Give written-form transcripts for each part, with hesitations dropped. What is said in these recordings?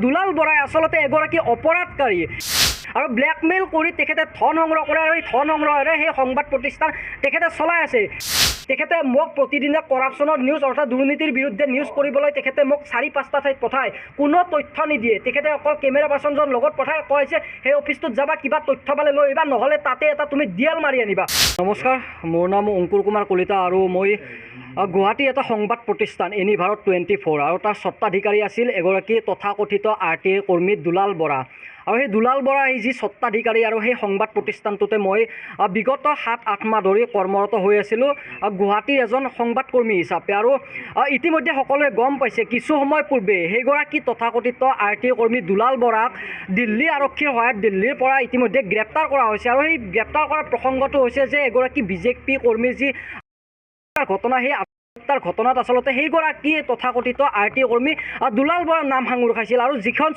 দুলাল বৰাই আচলতে এগৰাকী অপৰাধকাৰী আৰু ব্লেকমেইল কৰি তেখেতে ধন সংগ্ৰহ কৰে আৰু এই ধন সংগ্ৰহেৰে সেই সংবাদ প্ৰতিষ্ঠান তেখেতে চলাই আছে। তেখেতে মোক প্ৰতিদিনে কৰাপশ্যনৰ নিউজ অৰ্থাৎ দুৰ্নীতিৰ বিৰুদ্ধে নিউজ কৰিবলৈ তেখেতে মোক 4-5টা ঠাইত পঠায়, কোনো তথ্য নিদিয়ে। তেখেতে অকল কেমেৰা পাৰ্চনজন লগত পঠাই কয় যে সেই অফিচটোত যাবা, কিবা তথ্য পালে লৈ আহিবা, নহ'লে তাতে এটা তুমি দিয়াল মাৰি আনিবা। নমস্কাৰ, মোৰ নাম অংকুৰ কুমাৰ কলিতা আৰু মই গুৱাহাটী এটা সংবাদ প্ৰতিষ্ঠান এনি ভাৰত 24 আৰু তাৰ স্বত্বাধিকাৰী আছিল এগৰাকী তথাকথিত RTI কৰ্মী দুলাল বৰা। আৰু সেই দুলাল বৰা এই যি স্বত্বাধিকাৰী আৰু সেই সংবাদ প্ৰতিষ্ঠানটোতে মই বিগত 7-8 মাহ ধৰি কৰ্মৰত হৈ আছিলোঁ গুৱাহাটীৰ এজন সংবাদকৰ্মী হিচাপে। আৰু ইতিমধ্যে সকলোৱে গম পাইছে কিছু সময় পূৰ্বে সেইগৰাকী তথাকথিত RTI কৰ্মী দুলাল বৰাক দিল্লী আৰক্ষীৰ সহায়ত দিল্লীৰ পৰা ইতিমধ্যে গ্ৰেপ্তাৰ কৰা হৈছে। আৰু সেই গ্ৰেপ্তাৰ কৰাৰ প্ৰসংগটো হৈছে যে এগৰাকী BJP কৰ্মীৰ যি ঘটনা, সেই তাৰ ঘটনাত আচলতে সেইগৰাকী তথাকথিত RTI কৰ্মী দুলাল বৰাৰ নাম সাঙুৰ খাইছিল। আৰু যিখন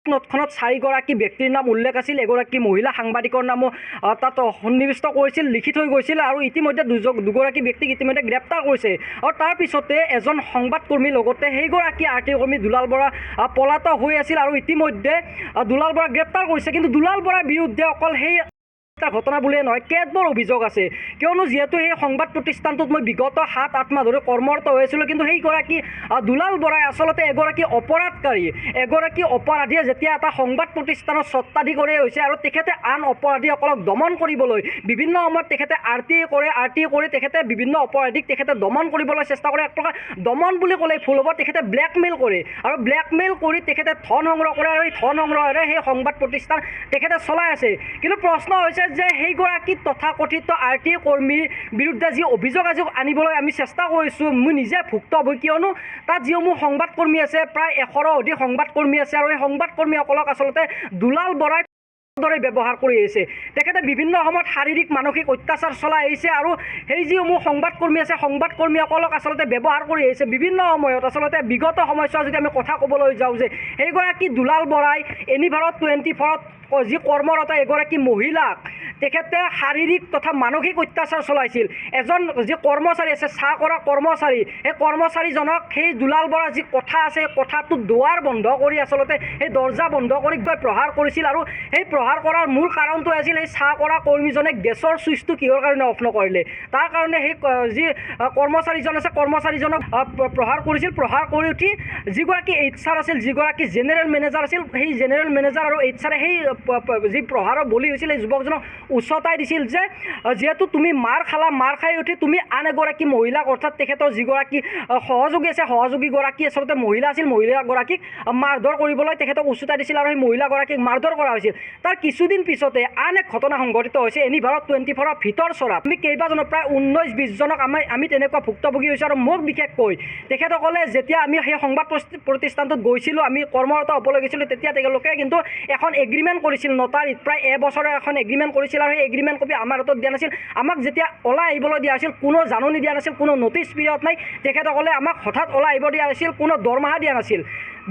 নোটখনত 4গৰাকী ব্যক্তিৰ নাম উল্লেখ আছিল, এগৰাকী মহিলা সাংবাদিকৰ নামো তাত সন্নিৱিষ্ট কৰিছিল, লিখি থৈ গৈছিল। আৰু ইতিমধ্যে দুগৰাকী ব্যক্তিক ইতিমধ্যে গ্ৰেপ্তাৰ কৰিছে। আৰু তাৰপিছতে এজন সংবাদকৰ্মীৰ লগতে সেইগৰাকী RTI কৰ্মী দুলাল বৰা পলাতক হৈ আছিল আৰু ইতিমধ্যে দুলাল বৰা গ্ৰেপ্তাৰ কৰিছে। কিন্তু দুলাল বৰাৰ বিৰুদ্ধে অকল সেই ঘটনা বুলিয়ে নহয়, কেতবোৰ অভিযোগ আছে। কিয়নো যিহেতু সেই সংবাদ প্ৰতিষ্ঠানটোত মই বিগত 7-8 মাহ ধৰি কৰ্মৰত হৈ আছিলোঁ, কিন্তু সেইগৰাকী দুলাল বৰাই আচলতে এগৰাকী অপৰাধকাৰী, এগৰাকী অপৰাধীয়ে যেতিয়া এটা সংবাদ প্ৰতিষ্ঠানৰ স্বত্বাধিকাৰী হৈছে আৰু তেখেতে আন অপৰাধীসকলক দমন কৰিবলৈ বিভিন্ন সময়ত তেখেতে RTI কৰি তেখেতে বিভিন্ন অপৰাধীক তেখেতে দমন কৰিবলৈ চেষ্টা কৰে। এক প্ৰকাৰ দমন বুলি ক'লে ভুল হ'ব, তেখেতে ব্লেকমেইল কৰে আৰু ব্লেকমেইল কৰি তেখেতে ধন সংগ্ৰহ কৰে আৰু এই ধন সংগ্ৰহেৰে সেই সংবাদ প্ৰতিষ্ঠান তেখেতে চলাই আছে। কিন্তু প্ৰশ্ন হৈছে যে সেইগৰাকী তথাকথিত RTI কৰ্মীৰ বিৰুদ্ধে যি অভিযোগ আজি আনিবলৈ আমি চেষ্টা কৰিছোঁ, মই নিজে ভুক্তভোগী। কিয়নো তাত যিসমূহ সংবাদকৰ্মী আছে, প্ৰায় 100ৰো অধিক সংবাদকৰ্মী আছে আৰু এই সংবাদকৰ্মীসকলক আচলতে দুলাল বৰাই দৰে ব্যৱহাৰ কৰি আহিছে। তেখেতে বিভিন্ন সময়ত শাৰীৰিক মানসিক অত্যাচাৰ চলাই আহিছে আৰু সেই যিসমূহ সংবাদকৰ্মী আছে, সংবাদকৰ্মীসকলক আচলতে ব্যৱহাৰ কৰি আহিছে বিভিন্ন সময়ত। আচলতে বিগত সময়ছোৱা যদি আমি কথা ক'বলৈ যাওঁ যে সেইগৰাকী দুলাল বৰাই এনি ভাৰত 24ত যি কৰ্মৰত এগৰাকী মহিলাক তেখেতে শাৰীৰিক তথা মানসিক অত্যাচাৰ চলাইছিল। এজন যি কৰ্মচাৰী আছে, চাহ কৰা কৰ্মচাৰী, সেই কৰ্মচাৰীজনক সেই দুলাল বৰাৰ যি কোঠা আছে, কোঠাটোত দুৱাৰ বন্ধ কৰি আচলতে সেই দৰ্জা বন্ধ কৰি গৈ প্ৰহাৰ কৰিছিল। আৰু সেই প্ৰহাৰ কৰাৰ মূল কাৰণটো আছিল সেই চাহ কৰা কৰ্মীজনে গেছৰ ছুইচটো কিহৰ কাৰণে অফ নকৰিলে, তাৰ কাৰণে সেই যি কৰ্মচাৰীজন আছে, কৰ্মচাৰীজনক প্ৰহাৰ কৰিছিল। প্ৰহাৰ কৰি উঠি যিগৰাকী HR আছিল, যিগৰাকী জেনেৰেল মেনেজাৰ আছিল, সেই জেনেৰেল মেনেজাৰ আৰু HR সেই যি প্ৰহাৰৰ বলি হৈছিল এই যুৱকজনক উচতাই দিছিল যে যিহেতু তুমি মাৰ খালা, মাৰ খাই উঠি তুমি আন এগৰাকী মহিলাক অৰ্থাৎ তেখেতৰ যিগৰাকী সহযোগী আছে, সহযোগীগৰাকী আচলতে মহিলা আছিল, মহিলাগৰাকীক মাৰধৰ কৰিবলৈ তেখেতক উচতাই দিছিল আৰু সেই মহিলাগৰাকীক মাৰধৰ কৰা হৈছিল। তাৰ কিছুদিন পিছতে আন এক ঘটনা সংঘটিত হৈছে এনি ভাৰত 24ৰ ভিতৰচৰাত। আমি কেইবাজনক প্ৰায় 19-20 জনক আমি তেনেকুৱা ভুক্তভোগী হৈছোঁ। আৰু মোক বিশেষকৈ তেখেতসকলে যেতিয়া আমি সেই সংবাদ প্ৰতিষ্ঠানটোত গৈছিলোঁ, আমি কৰ্মৰত হ'বলৈ গৈছিলোঁ, তেতিয়া তেওঁলোকে কিন্তু এখন এগ্ৰিমেণ্ট কৰিছিল নটাৰীত, প্ৰায় এবছৰৰ এখন এগ্ৰিমেণ্ট কৰিছিল। আৰু সেই এগ্ৰিমেণ্ট কপি আমাৰ হাতত দিয়া নাছিল। আমাক যেতিয়া ওলাই আহিবলৈ দিয়া হৈছিল, কোনো জাননী দিয়া নাছিল, কোনো নটিচ পিৰিয়ড নাই। তেখেতসকলে আমাক হঠাৎ ওলাই আহিব দিয়া হৈছিল, কোনো দৰমহা দিয়া নাছিল।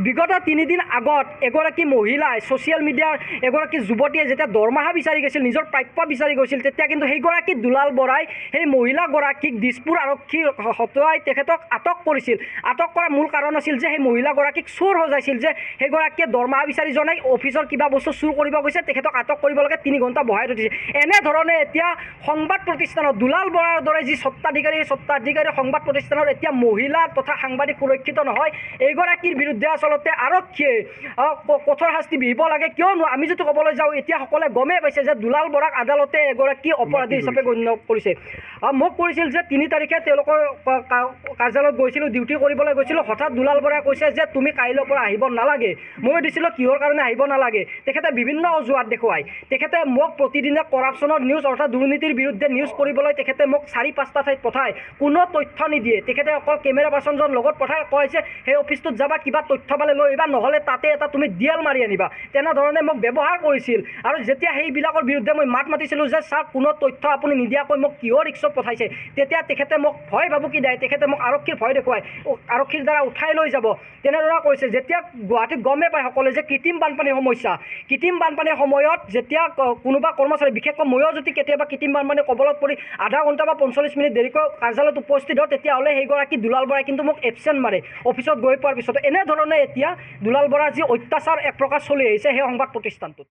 বিগত 3 দিন আগত এগৰাকী মহিলাই ছ'চিয়েল মিডিয়াৰ এগৰাকী যুৱতীয়ে যেতিয়া দৰমহা বিচাৰি গৈছিল, নিজৰ প্ৰাপ্য বিচাৰি গৈছিল, তেতিয়া কিন্তু সেইগৰাকী দুলাল বৰাই সেই মহিলাগৰাকীক দিছপুৰ আৰক্ষীৰ হতুৱাই তেখেতক আটক কৰিছিল। আটক কৰাৰ মূল কাৰণ আছিল যে সেই মহিলাগৰাকীক চোৰ সজাইছিল, যে সেইগৰাকীয়ে দৰমহা বিচাৰি জনাই অফিচৰ কিবা বস্তু চুৰ কৰিব গৈছে, তেখেতক আটক কৰিবলৈকে 3 ঘণ্টা বহাই থৈ দিছে। এনেধৰণে এতিয়া সংবাদ প্ৰতিষ্ঠানত দুলাল বৰাৰ দৰে যি স্বত্বাধিকাৰী, সেই স্বত্বাধিকাৰী সংবাদ প্ৰতিষ্ঠানত এতিয়া মহিলা তথা সাংবাদিক সুৰক্ষিত নহয়। এইগৰাকীৰ বিৰুদ্ধে আচলতে আৰক্ষীয়ে কঠোৰ শাস্তি বিহিব লাগে। কিয়নো আমি যদি ক'বলৈ যাওঁ, এতিয়া সকলোৱে গমেই পাইছে যে দুলাল বৰাক আদালতে এগৰাকী অপৰাধী হিচাপে গণ্য কৰিছে। মোক কৰিছিল যে 3 তাৰিখে তেওঁলোকৰ কাৰ্যালয়ত গৈছিলোঁ, ডিউটি কৰিবলৈ গৈছিলোঁ। হঠাৎ দুলাল বৰাই কৈছে যে তুমি কাইলৈৰ পৰা আহিব নালাগে। ময়ো দিছিলোঁ কিহৰ কাৰণে আহিব নালাগে। তেখেতে বিভিন্ন অজুহাত দেখুৱায়। তেখেতে মোক প্ৰতিদিনে কৰাপশ্যনৰ নিউজ অৰ্থাৎ দুৰ্নীতিৰ বিৰুদ্ধে নিউজ কৰিবলৈ তেখেতে মোক 4-5টা ঠাইত পঠায়, কোনো তথ্য নিদিয়ে। তেখেতে অকল কেমেৰা পাৰ্চনজন লগত পঠাই কয় যে সেই অফিচটোত যাবা, কিবা তথ্য পালে লৈ আহিবা, নহ'লে তাতে এটা তুমি দিয়াল মাৰি আনিবা। তেনেধৰণে মোক ব্যৱহাৰ কৰিছিল। আৰু যেতিয়া সেইবিলাকৰ বিৰুদ্ধে মই মাত মাতিছিলোঁ যে ছাৰ কোনো তথ্য আপুনি নিদিয়াকৈ মোক কিহৰ ৰিক্সত পঠাইছে, তেতিয়া তেখেতে মোক ভয় ভাবুকি দিয়ে। তেখেতে মোক আৰক্ষীৰ ভয় দেখুৱায়, আৰক্ষীৰ দ্বাৰা উঠাই লৈ যাব, তেনেধৰণে কৰিছে। যেতিয়া গুৱাহাটীত গমেই পায় সকলোৱে যে কৃত্ৰিম বানপানীৰ সমস্যা, কৃত্ৰিম বানপানীৰ সময়ত যেতিয়া কোনোবা কৰ্মচাৰী, বিশেষকৈ ময়ো যদি কেতিয়াবা কৃত্ৰিম বানপানীৰ কবলত পৰি আধা ঘণ্টা বা 45 মিনিট দেৰিকৈ কাৰ্যালয়ত উপস্থিত হওঁ, তেতিয়াহ'লে সেইগৰাকী দুলাল বৰাই কিন্তু মোক এবচেণ্ট মাৰে অফিচত গৈ পোৱাৰ পিছত। এনেধৰণে এতিয়া দুলাল বৰাৰ যি অত্যাচাৰ এক প্ৰকাৰ চলি আহিছে সেই সংবাদ প্ৰতিষ্ঠানটোত।